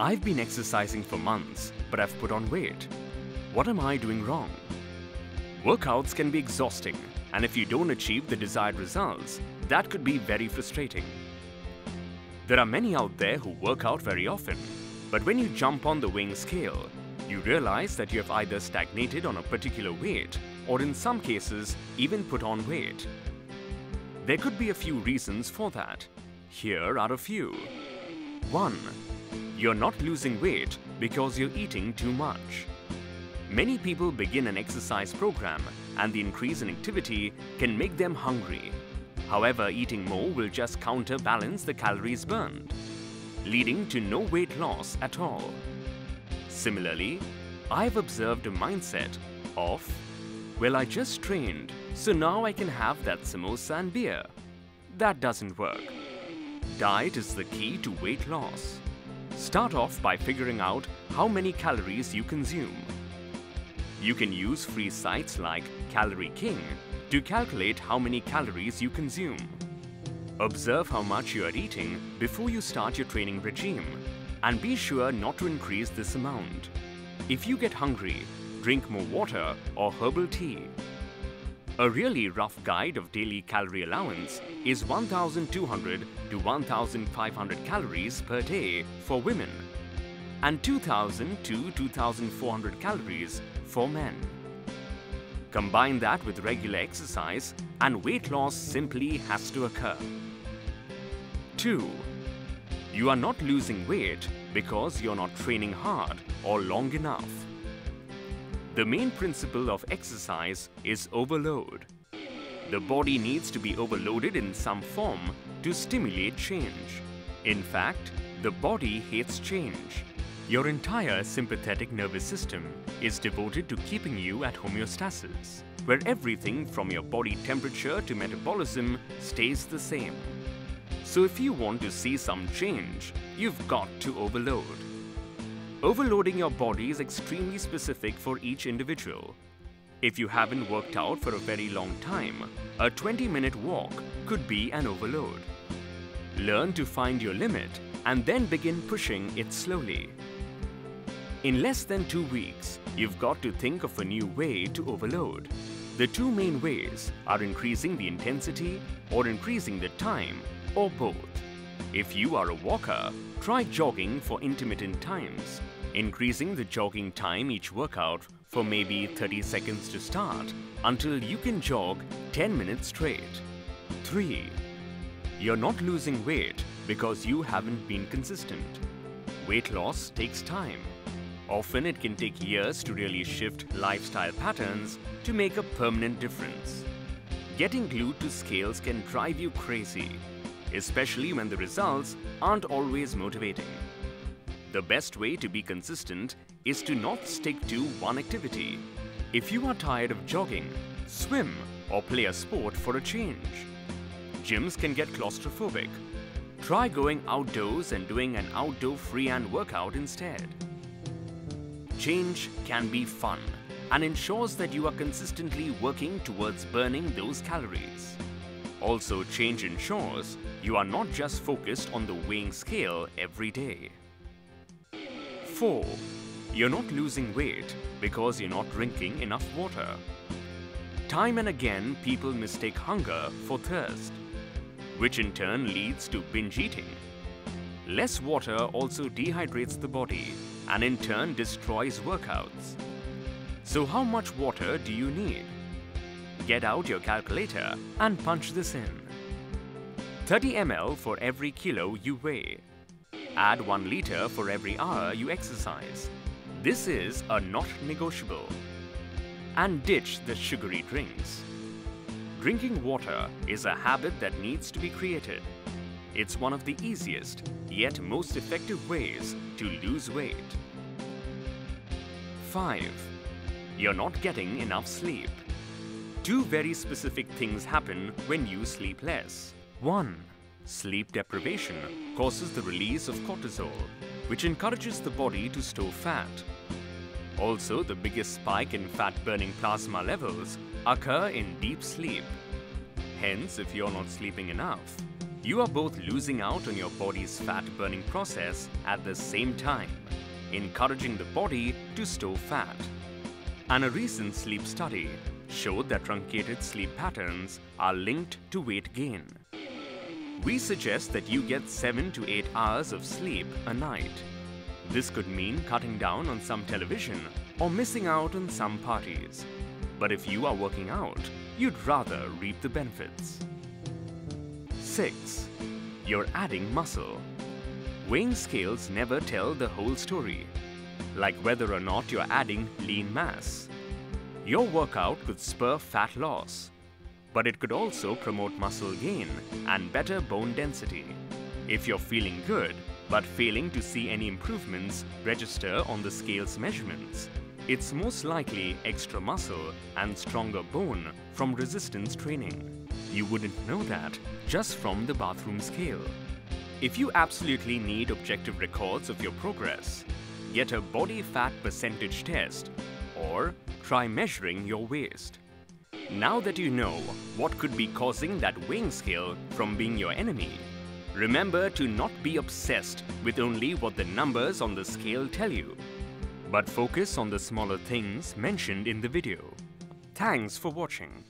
I've been exercising for months, but I've put on weight. What am I doing wrong? Workouts can be exhausting, and if you don't achieve the desired results, that could be very frustrating. There are many out there who work out very often, but when you jump on the weighing scale, you realize that you have either stagnated on a particular weight or in some cases even put on weight. There could be a few reasons for that. Here are a few. 1. You're not losing weight because you're eating too much. Many people begin an exercise program and the increase in activity can make them hungry. However, eating more will just counterbalance the calories burned, leading to no weight loss at all. Similarly, I've observed a mindset of, well, I just trained, so now I can have that samosa and beer. That doesn't work. Diet is the key to weight loss. Start off by figuring out how many calories you consume. You can use free sites like Calorie King to calculate how many calories you consume. Observe how much you are eating before you start your training regime and be sure not to increase this amount. If you get hungry, drink more water or herbal tea. A really rough guide of daily calorie allowance is 1,200 to 1,500 calories per day for women and 2,000 to 2,400 calories for men. Combine that with regular exercise and weight loss simply has to occur. 2. You are not losing weight because you're not training hard or long enough. The main principle of exercise is overload. The body needs to be overloaded in some form to stimulate change. In fact, the body hates change. Your entire sympathetic nervous system is devoted to keeping you at homeostasis, where everything from your body temperature to metabolism stays the same. So if you want to see some change, you've got to overload. Overloading your body is extremely specific for each individual. If you haven't worked out for a very long time, a 20-minute walk could be an overload. Learn to find your limit and then begin pushing it slowly. In less than 2 weeks, you've got to think of a new way to overload. The two main ways are increasing the intensity or increasing the time, or both. If you are a walker, try jogging for intermittent times, increasing the jogging time each workout for maybe 30 seconds to start until you can jog 10 minutes straight. 3. You're not losing weight because you haven't been consistent. Weight loss takes time. Often it can take years to really shift lifestyle patterns to make a permanent difference. Getting glued to scales can drive you crazy, especially when the results aren't always motivating. The best way to be consistent is to not stick to one activity. If you are tired of jogging, swim or play a sport for a change. Gyms can get claustrophobic. Try going outdoors and doing an outdoor freehand workout instead. Change can be fun and ensures that you are consistently working towards burning those calories. Also, change ensures you are not just focused on the weighing scale every day. 4. You're not losing weight because you're not drinking enough water. Time and again, people mistake hunger for thirst, which in turn leads to binge eating. Less water also dehydrates the body and in turn destroys workouts. So how much water do you need? Get out your calculator and punch this in. 30 ml for every kilo you weigh. Add 1 liter for every hour you exercise. This is a not negotiable. And ditch the sugary drinks. Drinking water is a habit that needs to be created. It's one of the easiest, yet most effective ways to lose weight. 5. You're not getting enough sleep. 2 very specific things happen when you sleep less. 1. Sleep deprivation causes the release of cortisol, which encourages the body to store fat. Also, the biggest spike in fat-burning plasma levels occur in deep sleep. Hence, if you're not sleeping enough, You are both losing out on your body's fat burning process at the same time, encouraging the body to store fat. And a recent sleep study showed that truncated sleep patterns are linked to weight gain. We suggest that you get 7 to 8 hours of sleep a night. This could mean cutting down on some television or missing out on some parties. But if you are working out, you'd rather reap the benefits. 6. You're adding muscle. Weighing scales never tell the whole story, like whether or not you're adding lean mass. Your workout could spur fat loss, but it could also promote muscle gain and better bone density. If you're feeling good, but failing to see any improvements register on the scale's measurements, it's most likely extra muscle and stronger bone from resistance training. You wouldn't know that just from the bathroom scale. If you absolutely need objective records of your progress, get a body fat percentage test or try measuring your waist. Now that you know what could be causing that weighing scale from being your enemy, remember to not be obsessed with only what the numbers on the scale tell you, but focus on the smaller things mentioned in the video. Thanks for watching.